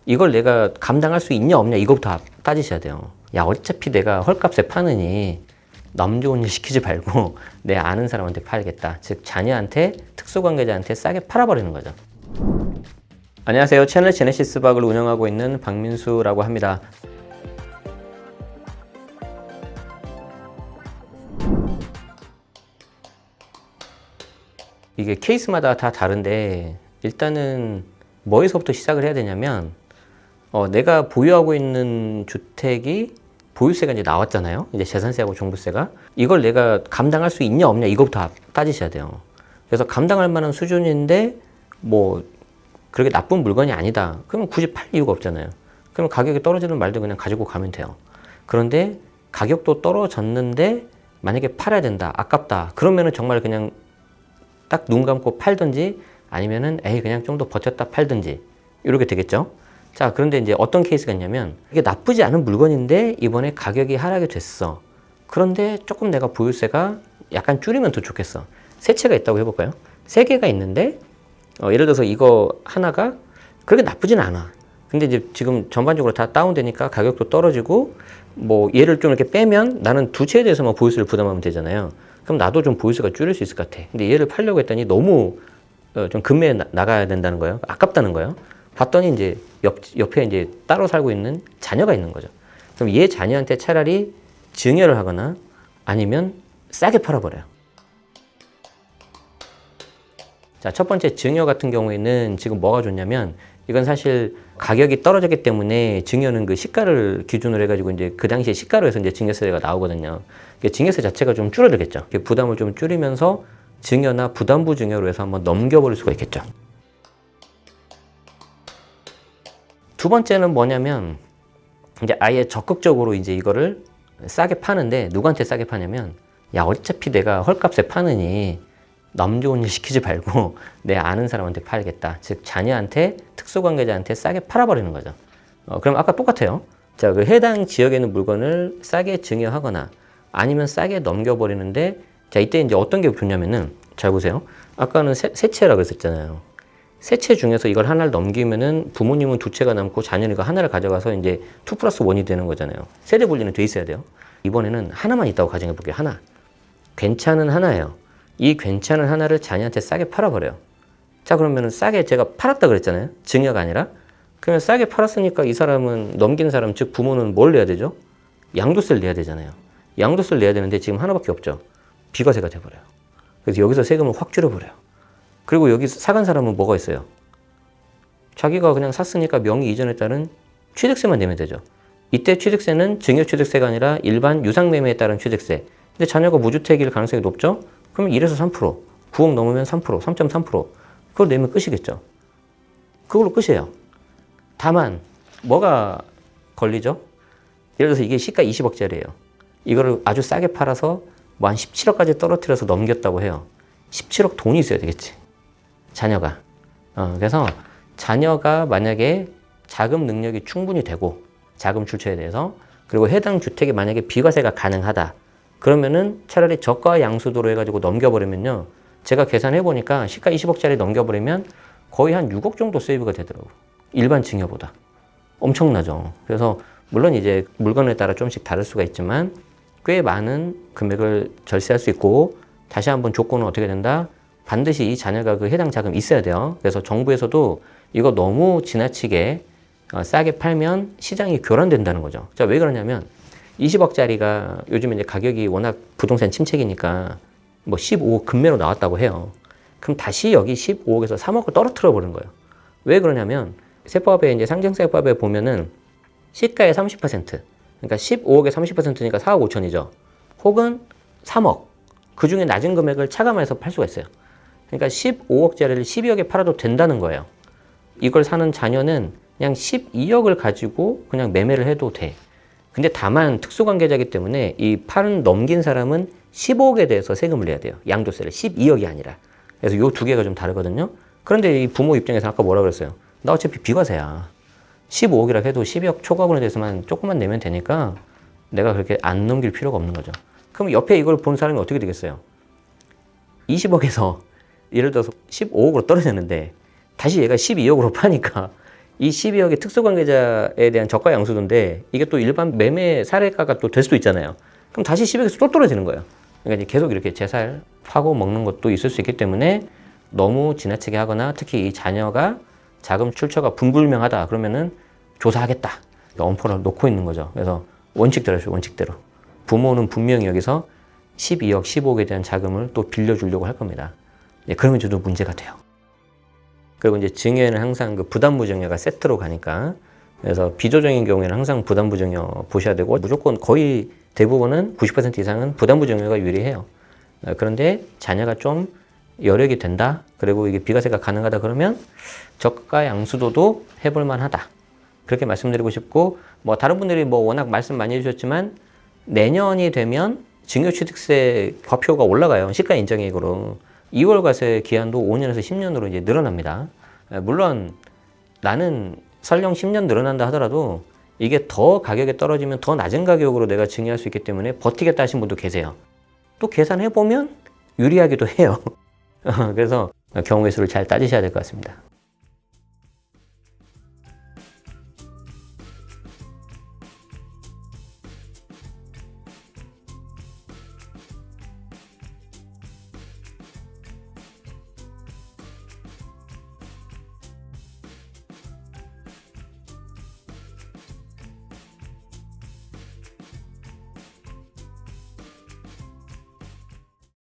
이걸 내가 감당할 수 있냐 없냐 이거부터 따지셔야 돼요. 야, 어차피 내가 헐값에 파느니 남 좋은 일 시키지 말고 내 아는 사람한테 팔겠다. 즉 자녀한테, 특수관계자한테 싸게 팔아버리는 거죠. 안녕하세요. 채널 제네시스 박을 운영하고 있는 박민수라고 합니다. 이게 케이스마다 다 다른데 일단은 뭐에서부터 시작을 해야 되냐면 내가 보유하고 있는 주택이 보유세가 이제 나왔잖아요. 이제 재산세하고 종부세가. 이걸 내가 감당할 수 있냐 없냐 이거부터 따지셔야 돼요. 그래서 감당할 만한 수준인데 뭐 그렇게 나쁜 물건이 아니다. 그러면 굳이 팔 이유가 없잖아요. 그러면 가격이 떨어지든 말든 그냥 가지고 가면 돼요. 그런데 가격도 떨어졌는데 만약에 팔아야 된다. 아깝다. 그러면은 정말 그냥 딱 눈 감고 팔든지 아니면은 그냥 좀 더 버텼다 팔든지 이렇게 되겠죠. 자, 그런데 이제 어떤 케이스가 있냐면 이게 나쁘지 않은 물건인데 이번에 가격이 하락이 됐어. 그런데 조금 내가 보유세가 약간 줄이면 더 좋겠어. 세 채가 있다고 해볼까요? 세 개가 있는데 예를 들어서 이거 하나가 그렇게 나쁘진 않아. 근데 이제 지금 전반적으로 다 다운되니까 가격도 떨어지고 뭐 얘를 좀 이렇게 빼면 나는 두 채에 대해서만 보유세를 부담하면 되잖아요. 그럼 나도 좀 보유세가 줄일 수 있을 것 같아. 근데 얘를 팔려고 했더니 너무 좀 금매에 나가야 된다는 거예요. 아깝다는 거예요. 봤더니 이제 옆에 이제 따로 살고 있는 자녀가 있는 거죠. 그럼 얘 자녀한테 차라리 증여를 하거나 아니면 싸게 팔아버려요. 자, 첫 번째 증여 같은 경우에는 지금 뭐가 좋냐면 이건 사실 가격이 떨어졌기 때문에 증여는 그 시가를 기준으로 해가지고 이제 그 당시에 시가로 해서 이제 증여세가 나오거든요. 증여세 자체가 좀 줄어들겠죠. 부담을 좀 줄이면서 증여나 부담부 증여로 해서 한번 넘겨버릴 수가 있겠죠. 두 번째는 뭐냐면 이제 아예 적극적으로 이제 이거를 싸게 파는데 누구한테 싸게 파냐면 야, 어차피 내가 헐값에 파느니 남 좋은 일 시키지 말고 내 아는 사람한테 팔겠다. 즉 자녀한테, 특수관계자한테 싸게 팔아버리는 거죠. 그럼 아까 똑같아요. 자, 그 해당 지역에 있는 물건을 싸게 증여하거나 아니면 싸게 넘겨버리는데 자, 이때 이제 어떤 게 좋냐면은 잘 보세요. 아까는 세 채라고 했었잖아요. 세 채 중에서 이걸 하나를 넘기면은 부모님은 두 채가 남고 자녀는 이거 하나를 가져가서 이제 2+1이 되는 거잖아요. 세대 분리는 돼 있어야 돼요. 이번에는 하나만 있다고 가정해 볼게요. 하나. 괜찮은 하나예요. 이 괜찮은 하나를 자녀한테 싸게 팔아버려요. 자, 그러면은 싸게 제가 팔았다 그랬잖아요. 증여가 아니라. 그러면 싸게 팔았으니까 이 사람은 넘긴 사람, 즉 부모는 뭘 내야 되죠? 양도세를 내야 되잖아요. 양도세를 내야 되는데 지금 하나밖에 없죠. 비과세가 돼버려요. 그래서 여기서 세금을 확 줄여버려요. 그리고 여기 사간 사람은 뭐가 있어요? 자기가 그냥 샀으니까 명의 이전에 따른 취득세만 내면 되죠. 이때 취득세는 증여취득세가 아니라 일반 유상매매에 따른 취득세. 근데 자녀가 무주택일 가능성이 높죠? 그러면 1에서 3%, 9억 넘으면 3%, 3.3%. 그걸 내면 끝이겠죠. 그걸로 끝이에요. 다만 뭐가 걸리죠? 예를 들어서 이게 시가 20억짜리예요. 이거를 아주 싸게 팔아서 뭐 한 17억까지 떨어뜨려서 넘겼다고 해요. 17억 돈이 있어야 되겠지. 자녀가. 그래서 자녀가 만약에 자금 능력이 충분히 되고 자금 출처에 대해서 그리고 해당 주택이 만약에 비과세가 가능하다. 그러면은 차라리 저가 양수도로 해가지고 넘겨버리면요. 제가 계산해 보니까 시가 20억짜리 넘겨버리면 거의 한 6억 정도 세이브가 되더라고요. 일반 증여보다. 엄청나죠. 그래서 물론 이제 물건에 따라 조금씩 다를 수가 있지만 꽤 많은 금액을 절세할 수 있고 다시 한번 조건은 어떻게 된다? 반드시 이 자녀가 그 해당 자금이 있어야 돼요. 그래서 정부에서도 이거 너무 지나치게 싸게 팔면 시장이 교란된다는 거죠. 자, 왜 그러냐면 20억짜리가 요즘 이제 가격이 워낙 부동산 침체기니까 뭐 15억 금매로 나왔다고 해요. 그럼 다시 여기 15억에서 3억을 떨어뜨려 버린 거예요. 왜 그러냐면 세법에 이제 상증세법에 보면은 시가의 30%, 그러니까 15억의 30%니까 4억 5천이죠. 혹은 3억. 그 중에 낮은 금액을 차감해서 팔 수가 있어요. 그러니까 15억짜리를 12억에 팔아도 된다는 거예요. 이걸 사는 자녀는 그냥 12억을 가지고 그냥 매매를 해도 돼. 근데 다만 특수관계자이기 때문에 이 팔은 넘긴 사람은 15억에 대해서 세금을 내야 돼요. 양도세를. 12억이 아니라. 그래서 요 두 개가 좀 다르거든요. 그런데 이 부모 입장에서 아까 뭐라 그랬어요? 나 어차피 비과세야. 15억이라 해도 12억 초과분에 대해서만 조금만 내면 되니까 내가 그렇게 안 넘길 필요가 없는 거죠. 그럼 옆에 이걸 본 사람이 어떻게 되겠어요? 20억에서 예를 들어서 15억으로 떨어졌는데 다시 얘가 12억으로 파니까 이 12억의 특수관계자에 대한 저가 양수도인데 이게 또 일반 매매 사례가가 또 될 수도 있잖아요. 그럼 다시 10억에서 또 떨어지는 거예요. 그러니까 이제 계속 이렇게 제살 파고 먹는 것도 있을 수 있기 때문에 너무 지나치게 하거나 특히 이 자녀가 자금 출처가 불분명하다 그러면은 조사하겠다. 엄포를 놓고 있는 거죠. 그래서 원칙대로 하죠. 원칙대로. 부모는 분명히 여기서 12억, 15억에 대한 자금을 또 빌려주려고 할 겁니다. 예, 그러면 저도 문제가 돼요. 그리고 이제 증여에는 항상 그 부담부정여가 세트로 가니까 그래서 비조정인 경우에는 항상 부담부정여 보셔야 되고 무조건 거의 대부분은 90% 이상은 부담부정여가 유리해요. 그런데 자녀가 좀 여력이 된다. 그리고 이게 비과세가 가능하다 그러면 저가 양수도도 해볼 만하다. 그렇게 말씀드리고 싶고 뭐 다른 분들이 뭐 워낙 말씀 많이 해주셨지만 내년이 되면 증여취득세 과표가 올라가요. 시가 인정액으로. 2월 과세 기한도 5년에서 10년으로 이제 늘어납니다. 물론 나는 설령 10년 늘어난다 하더라도 이게 더 가격이 떨어지면 더 낮은 가격으로 내가 증여할 수 있기 때문에 버티겠다 하신 분도 계세요. 또 계산해 보면 유리하기도 해요. 그래서 경우의 수를 잘 따지셔야 될 것 같습니다.